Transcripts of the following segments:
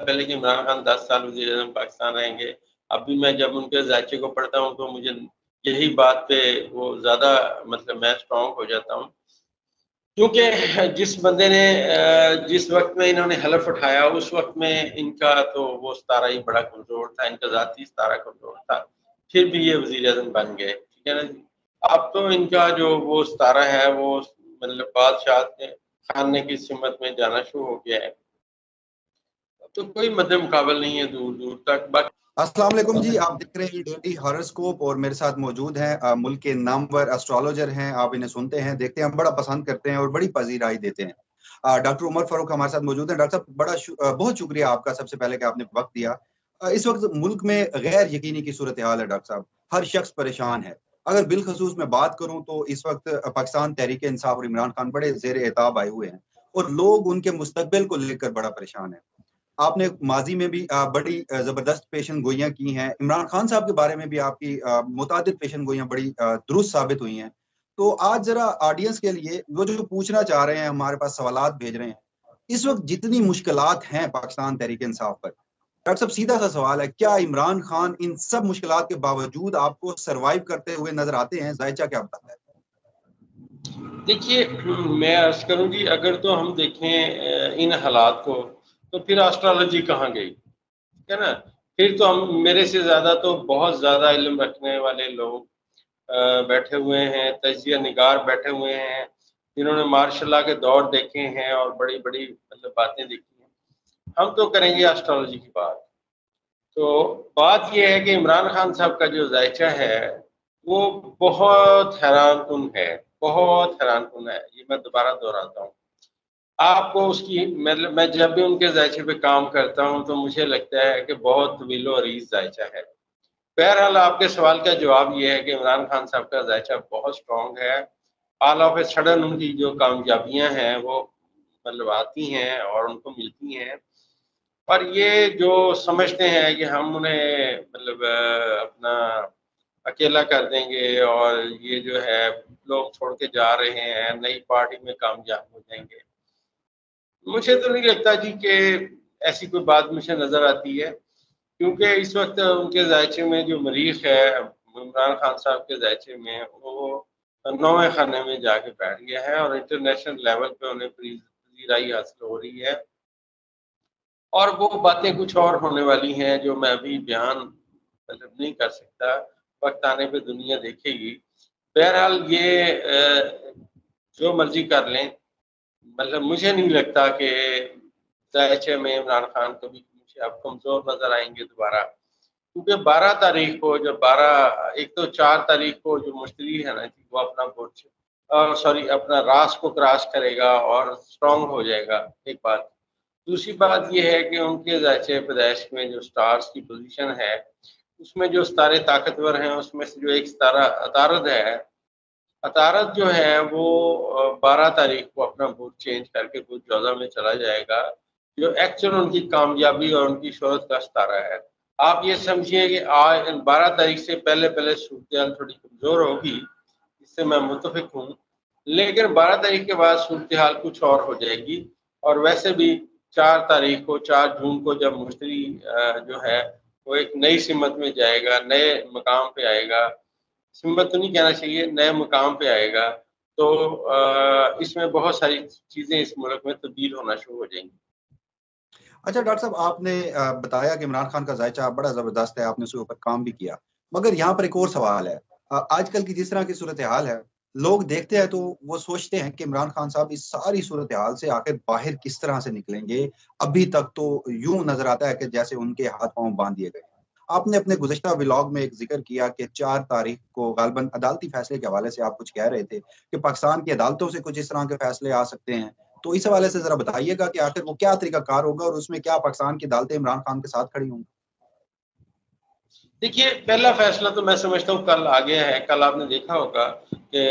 پہلے کہ عمران خان 10 سال وزیر اعظم پاکستان رہیں گے. اب بھی میں جب ان کے ذائچے کو پڑھتا ہوں تو مجھے یہی بات پہ وہ زیادہ مطلب میں اسٹرانگ ہو جاتا ہوں، کیونکہ جس بندے نے جس وقت میں انہوں نے حلف اٹھایا اس وقت میں ان کا تو وہ ستارہ ہی بڑا کمزور تھا، ان کا ذاتی ستارہ کمزور تھا، پھر بھی یہ وزیر اعظم بن گئے. ٹھیک ہے نا جی. اب تو ان کا جو وہ ستارہ ہے وہ مطلب بادشاہ کے خانے کی سمت میں جانا شروع ہو گیا ہے، تو کوئی مد مقابل نہیں ہے دور دور تک. السلام علیکم جی، آپ دیکھ رہے ہیں ڈیلی ہاراسکوپ اور میرے ساتھ موجود ہیں ملک کے نامور اسٹرالوجر ہیں. آپ انہیں سنتے ہیں، دیکھتے ہیں، ہم بڑا پسند کرتے ہیں اور بڑی پذیرائی دیتے ہیں. ڈاکٹر عمر فاروق ہمارے ساتھ موجود ہیں. ڈاکٹر صاحب بہت شکریہ آپ کا سب سے پہلے کہ آپ نے وقت دیا. اس وقت ملک میں غیر یقینی کی صورتحال ہے ڈاکٹر صاحب، ہر شخص پریشان ہے. اگر بالخصوص میں بات کروں تو اس وقت پاکستان تحریک انصاف اور عمران خان بڑے زیر اعتاب آئے ہوئے ہیں اور لوگ ان کے مستقبل کو لے کر بڑا پریشان ہیں. آپ نے ماضی میں بھی بڑی زبردست پیشن گوئیاں کی ہیں. عمران خان صاحب کے بارے میں بھی آپ کی متعدد پیشن گوئیاں بڑی درست ثابت ہوئی ہیں. تو آج ذرا آڈینس کے لیے وہ جو پوچھنا چاہ رہے ہیں، ہمارے پاس سوالات بھیج رہے ہیں، اس وقت جتنی مشکلات ہیں پاکستان تحریک انصاف پر، ڈاکٹر صاحب سیدھا سا سوال ہے، کیا عمران خان ان سب مشکلات کے باوجود آپ کو سروائیو کرتے ہوئے نظر آتے ہیں؟ ذائچہ کیا بتاتا ہے؟ دیکھیے میں عرض کروں گی، اگر تو ہم دیکھیں ان حالات کو تو پھر آسٹرالوجی کہاں گئی؟ ٹھیک ہے نا. پھر تو ہم میرے سے زیادہ تو بہت زیادہ علم رکھنے والے لوگ بیٹھے ہوئے ہیں، تجزیہ نگار بیٹھے ہوئے ہیں، جنہوں نے ماشاء اللہ کے دور دیکھے ہیں اور بڑی بڑی مطلب باتیں دیکھی ہیں. ہم تو کریں گے آسٹرالوجی کی بات. تو بات یہ ہے کہ عمران خان صاحب کا جو ذائچہ ہے وہ بہت حیران کن ہے، بہت حیران کن ہے. یہ میں دوبارہ دہراتا ہوں آپ کو. اس کی میں جب بھی ان کے ذائچے پہ کام کرتا ہوں تو مجھے لگتا ہے کہ بہت طویل و عریض ذائچہ ہے. بہرحال آپ کے سوال کا جواب یہ ہے کہ عمران خان صاحب کا ذائچہ بہت اسٹرانگ ہے. آل آف اے سڈن ان کی جو کامیابیاں ہیں وہ مطلب آتی ہیں اور ان کو ملتی ہیں، اور یہ جو سمجھتے ہیں کہ ہم انہیں مطلب اپنا اکیلا کر دیں گے اور یہ جو ہے لوگ چھوڑ کے جا رہے ہیں، نئی پارٹی میں کامیاب ہو جائیں گے، مجھے تو نہیں لگتا جی کہ ایسی کوئی بات مجھے نظر آتی ہے. کیونکہ اس وقت ان کے ذائچے میں جو مریخ ہے عمران خان صاحب کے ذائچے میں، وہ 9ویں خانے میں جا کے بیٹھ گیا ہے اور انٹرنیشنل لیول پہ انہیں پذیرائی حاصل ہو رہی ہے، اور وہ باتیں کچھ اور ہونے والی ہیں جو میں ابھی بیان مطلب نہیں کر سکتا. وقت آنے پہ دنیا دیکھے گی. بہرحال یہ جو مرضی کر لیں، مطلب مجھے نہیں لگتا کہ ذائچے میں عمران خان کبھی مجھے اب کمزور نظر آئیں گے دوبارہ. کیونکہ 12 تاریخ کو جب 4 تاریخ کو جو مشتری ہے نا وہ اپنا اپنا راس کو کراس کرے گا اور اسٹرانگ ہو جائے گا. ایک بات. دوسری بات یہ ہے کہ ان کے ذائچے پیدائش میں جو سٹارز کی پوزیشن ہے اس میں جو ستارے طاقتور ہیں اس میں سے جو ایک ستارہ عطارد ہے، عطارد جو ہے وہ 12 تاریخ کو اپنا برج چینج کر کے برج جوزہ میں چلا جائے گا، جو ایکچوئل ان کی کامیابی اور ان کی شہرت کا ستارہ ہے. آپ یہ سمجھیے کہ 12 تاریخ سے پہلے صورتحال تھوڑی کمزور ہوگی، اس سے میں متفق ہوں، لیکن 12 تاریخ کے بعد صورتحال کچھ اور ہو جائے گی. اور ویسے بھی 4 تاریخ کو 4 جون کو جب مشتری جو ہے وہ ایک نئی سمت میں جائے گا، نئے مقام پہ آئے گا، سمت تو نہیں کہنا چاہیے، نئے مقام پہ آئے گا، تو اس میں بہت ساری چیزیں اس ملک میں تبدیل ہونا شروع ہو جائیں گی. اچھا ڈاکٹر صاحب، آپ نے بتایا کہ عمران خان کا ذائچہ بڑا زبردست ہے، آپ نے اس کے اوپر کام بھی کیا، مگر یہاں پر ایک اور سوال ہے. آج کل کی جس طرح کی صورتحال ہے، لوگ دیکھتے ہیں تو وہ سوچتے ہیں کہ عمران خان صاحب اس ساری صورتحال سے آخر باہر کس طرح سے نکلیں گے. ابھی تک تو یوں نظر آتا ہے کہ جیسے ان کے ہاتھ پاؤں باندھ دیے گئے. آپ نے اپنے گزشتہ ولاگ میں ایک ذکر کیا کہ 4 تاریخ کو غالباً عدالتی فیصلے کے حوالے سے آپ کچھ کہہ رہے تھے کہ پاکستان کی عدالتوں سے کچھ اس طرح کے فیصلے آ سکتے ہیں. تو اس حوالے سے ذرا بتائیے گا کہ آخر وہ کیا طریقہ کار ہوگا اور اس میں کیا پاکستان کی عدالتیں عمران خان کے ساتھ کھڑی ہوں گی؟ دیکھیے، پہلا فیصلہ تو میں سمجھتا ہوں کل آ گیا ہے. کل آپ نے دیکھا ہوگا کہ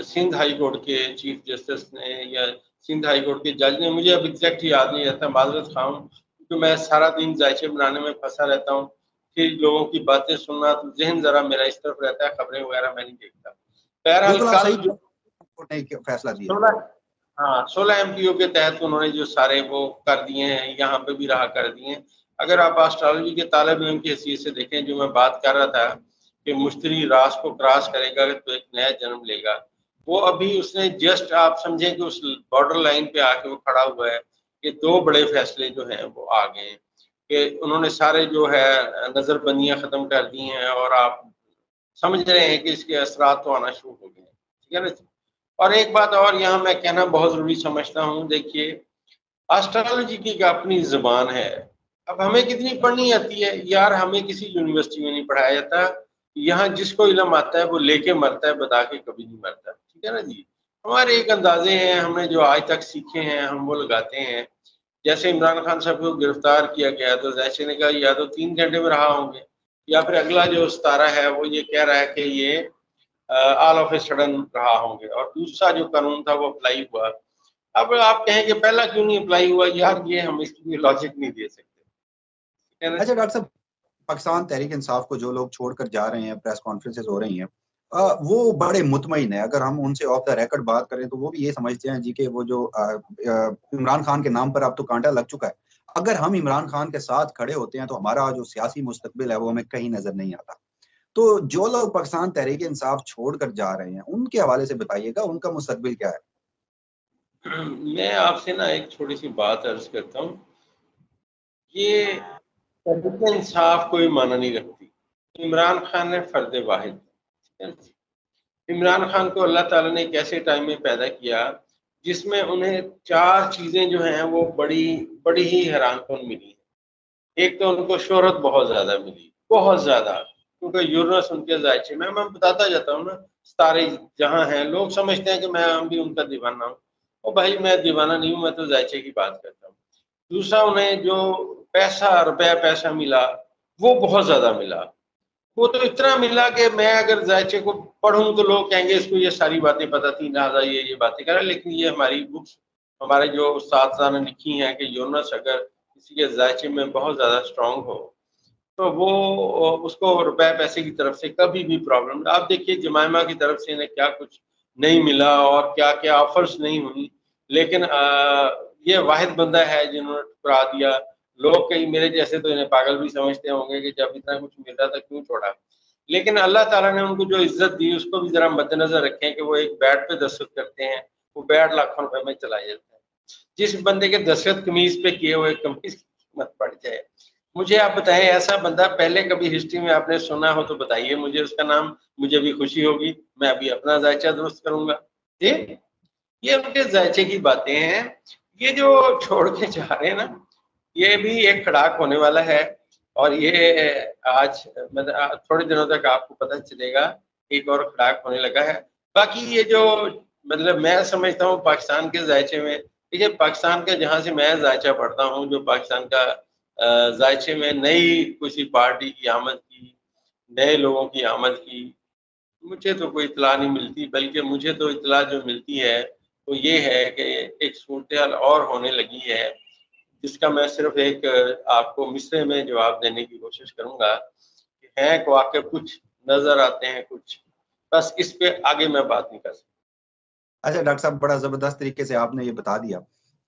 سندھ ہائی کورٹ کے چیف جسٹس نے یا سندھ ہائی کورٹ کے جج نے، مجھے اب ایگزیکٹ یاد نہیں رہتا، معذرت خواہ ہوں، کیونکہ میں سارا دن ذائچے بنانے میں پھنسا رہتا ہوں، پھر لوگوں کی باتیں سننا تو ذہن ذرا میرا اس طرف رہتا ہے، خبریں وغیرہ میں نہیں دیکھتا. بہرحال بالکل آپ کل صحیح فیصلہ دیا. ہاں 16 MPO کے تحت انہوں نے جو سارے وہ کر دیے ہیں، یہاں پہ بھی رہا کر دیے ہیں۔ اگر آپ آسٹرالوجی کے طالب علم کی حیثیت سے دیکھیں، جو میں بات کر رہا تھا کہ مشتری راس کو کراس کرے گا تو ایک نیا جنم لے گا، وہ ابھی اس نے جسٹ آپ سمجھیں کہ اس بارڈر لائن پہ آ کے وہ کھڑا ہوا ہے کہ 2 بڑے فیصلے جو ہیں وہ آ گئے ہیں کہ انہوں نے سارے جو ہے نظر بندیاں ختم کر دی ہیں، اور آپ سمجھ رہے ہیں کہ اس کے اثرات تو آنا شروع ہو گئے ہیں، ٹھیک ہے نا۔ اور ایک بات اور یہاں میں کہنا بہت ضروری سمجھتا ہوں، دیکھیے آسٹرالوجی کی ایک اپنی زبان ہے۔ اب ہمیں کتنی پڑھنی آتی ہے یار، ہمیں کسی یونیورسٹی میں نہیں پڑھایا جاتا، یہاں جس کو علم آتا ہے وہ لے کے مرتا ہے، بتا کے کبھی نہیں مرتا، ٹھیک ہے نا جی۔ ہمارے ایک اندازے ہیں، ہم نے جو آج تک سیکھے ہیں ہم وہ لگاتے ہیں۔ جیسے عمران خان صاحب کو گرفتار کیا گیا تو ذائچے نے کہا یا تو 3 گھنٹے میں رہا ہوں گے، یا پھر اگلا جو ستارہ ہے وہ یہ کہہ رہا ہے کہ یہ آل آف اے سڈن رہا ہوں گے، اور دوسرا جو قانون تھا وہ اپلائی ہوا۔ اب آپ کہیں کہ پہلا کیوں نہیں اپلائی ہوا، یار یہ ہم اس کی لاجک نہیں دے سکتے۔ اچھا ڈاکٹر صاحب، پاکستان تحریک انصاف کو جو لوگ چھوڑ کر جا رہے ہیں، پریس کانفرنسز ہو رہی ہیں، وہ بڑے مطمئن ہیں۔ اگر ہم ان سے آف دا ریکارڈ بات کریں تو وہ بھی یہ سمجھتے ہیں جی کہ وہ جو عمران خان کے نام پر اب تو کانٹا لگ چکا ہے، اگر ہم عمران خان کے ساتھ کھڑے ہوتے ہیں تو ہمارا جو سیاسی مستقبل ہے وہ ہمیں کہیں نظر نہیں آتا۔ تو جو لوگ پاکستان تحریک انصاف چھوڑ کر جا رہے ہیں ان کے حوالے سے بتائیے گا ان کا مستقبل کیا ہے؟ میں آپ سے نا ایک چھوٹی سی بات عرض کرتا ہوں، یہ تحریک انصاف کوئی معنی نہیں رکھتی۔ عمران خان نے فرد واحد، عمران خان کو اللہ تعالیٰ نے ایک ایسے ٹائم میں پیدا کیا جس میں انہیں 4 چیزیں جو ہیں وہ بڑی ہی حیران کن ملی۔ ایک تو ان کو شہرت بہت زیادہ ملی، بہت زیادہ، کیونکہ یورنس ان کے ذائچے میں بتاتا جاتا ہوں نا، ستارے جہاں ہیں لوگ سمجھتے ہیں کہ میں بھی ان کا دیوانہ ہوں، اور بھائی میں دیوانہ نہیں ہوں، میں تو ذائچے کی بات کرتا ہوں۔ دوسرا انہیں جو پیسہ ملا وہ بہت زیادہ ملا، وہ تو اتنا ملا کہ میں اگر ذائچے کو پڑھوں تو لوگ کہیں گے اس کو یہ ساری باتیں پتہ تھی، لہٰذا یہ باتیں کریں، لیکن یہ ہماری بکس ہمارے جو اساتذہ نے لکھی ہیں کہ یونس اگر کسی کے ذائچے میں بہت زیادہ اسٹرانگ ہو تو وہ اس کو روپے پیسے کی طرف سے کبھی بھی پرابلم۔ آپ دیکھیے جمائمہ کی طرف سے انہیں کیا کچھ نہیں ملا اور کیا کیا آفرز نہیں ہوئی، لیکن یہ واحد بندہ ہے جنہوں نے ٹھکرا دیا۔ لوگ کئی میرے جیسے تو انہیں پاگل بھی سمجھتے ہوں گے کہ جب اتنا کچھ مل رہا تھا کیوں چھوڑا، لیکن اللہ تعالیٰ نے ان کو جو عزت دی اس کو بھی ذرا مد نظر رکھیں کہ وہ ایک بیٹ پہ دستخط کرتے ہیں، وہ بیٹ لاکھوں روپے میں چلا جاتا ہے۔ جس بندے کے دستخط قمیض پہ کیے ہوئے قمیض کی قیمت پڑ جائے، مجھے آپ بتائیں ایسا بندہ پہلے کبھی ہسٹری میں آپ نے سنا ہو تو بتائیے مجھے اس کا نام، مجھے بھی خوشی ہوگی، میں ابھی اپنا ذائچہ درست کروں گا۔ جی یہ ان کے ذائچے کی باتیں ہیں۔ یہ جو چھوڑ کے جا رہے ہیں نا، یہ بھی ایک کھڑاک ہونے والا ہے، اور یہ آج تھوڑے دنوں تک آپ کو پتہ چلے گا ایک اور کھڑاک ہونے لگا ہے۔ باقی یہ جو مطلب میں سمجھتا ہوں پاکستان کے ذائچے میں، دیکھیے پاکستان کا جہاں سے میں ذائچہ پڑھتا ہوں، جو پاکستان کا ذائچے میں نئی کسی پارٹی کی آمد کی، نئے لوگوں کی آمد کی، مجھے تو کوئی اطلاع نہیں ملتی، بلکہ مجھے تو اطلاع جو ملتی ہے وہ یہ ہے کہ ایک صورتحال اور ہونے لگی ہے، جس کا میں صرف ایک آپ کو مصرے میں جواب دینے کی کوشش کروں گا کہ ہیں کہ واقع کچھ نظر آتے ہیں کچھ، بس اس پہ آگے میں بات نہیں کر سکتا۔ اچھا ڈاکٹر صاحب، بڑا زبردست طریقے سے آپ نے یہ بتا دیا۔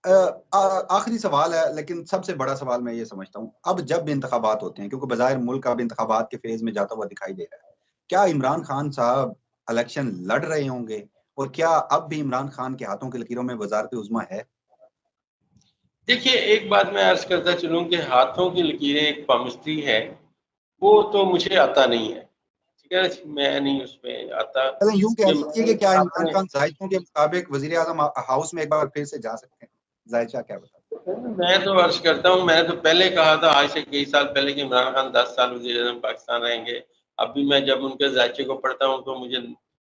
آخری سوال ہے لیکن سب سے بڑا سوال میں یہ سمجھتا ہوں، اب جب انتخابات ہوتے ہیں، کیونکہ بظاہر ملک اب انتخابات کے فیز میں جاتا ہوا دکھائی دے رہا ہے، کیا عمران خان صاحب الیکشن لڑ رہے ہوں گے، اور کیا اب بھی عمران خان کے ہاتھوں کی لکیروں میں وزارت عظمیٰ ہے؟ دیکھیے ایک بات میں عرض کرتا چلوں کہ ہاتھوں کی لکیریں ایک پامستری ہے، وہ تو مجھے آتا نہیں ہے، ٹھیک ہے، میں نہیں اس میں آتا یوں کہہ سکتے کہ کیا عمران کہ خان ذائچوں کے مطابق وزیر اعظم ہاؤس میں ایک بار پھر سے جا سکتے ہیں؟ ذائچہ کیا بتا؟ میں تو عرض کرتا ہوں، میں نے تو پہلے کہا تھا آج سے کئی سال پہلے کہ عمران خان 10 سال وزیر اعظم پاکستان رہیں گے۔ اب بھی میں جب ان کے ذائچے کو پڑھتا ہوں تو مجھے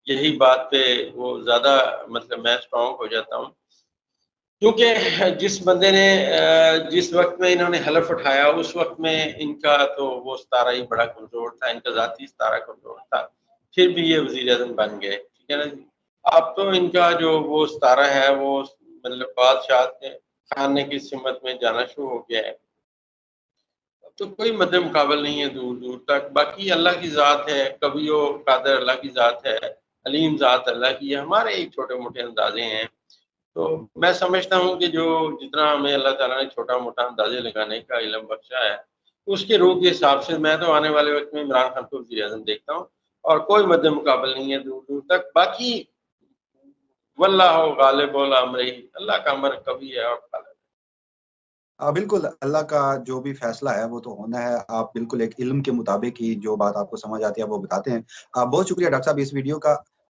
یہی بات پہ وہ زیادہ مطلب میں اسٹرانگ ہو جاتا ہوں، کیونکہ جس بندے نے جس وقت میں انہوں نے حلف اٹھایا اس وقت میں ان کا تو وہ ستارہ ہی بڑا کمزور تھا، ان کا ذاتی ستارہ کمزور تھا، پھر بھی یہ وزیر اعظم بن گئے، ٹھیک ہے نا جی۔ اب تو ان کا جو وہ ستارہ ہے وہ مطلب بادشاہ کے خانے کی سمت میں جانا شروع ہو گیا ہے، اب تو کوئی مد مقابل نہیں ہے دور دور تک۔ باقی اللہ کی ذات ہے، کبھی وہ قادر اللہ کی ذات ہے، علیم ذات اللہ کی ہے، ہمارے ایک چھوٹے موٹے اندازے ہیں۔ تو میں سمجھتا ہوں کہ جو جتنا ہمیں اللہ تعالیٰ نے چھوٹا موٹا اندازے لگانے کا علم بخشا ہے، اس کے روح کے حساب سے میں تو آنے والے وقت میں عمران خان کو وزیر اعظم دیکھتا ہوں، اور کوئی مد مقابل نہیں ہے دور دور تک. باقی واللہ غالب الامر، اللہ کا امر کبھی ہے اور غالب. بالکل اللہ کا جو بھی فیصلہ ہے وہ تو ہونا ہے. آپ بالکل ایک علم کے مطابق ہی جو بات آپ کو سمجھ آتی ہے وہ بتاتے ہیں. بہت شکریہ ڈاکٹر صاحب اس ویڈیو کا.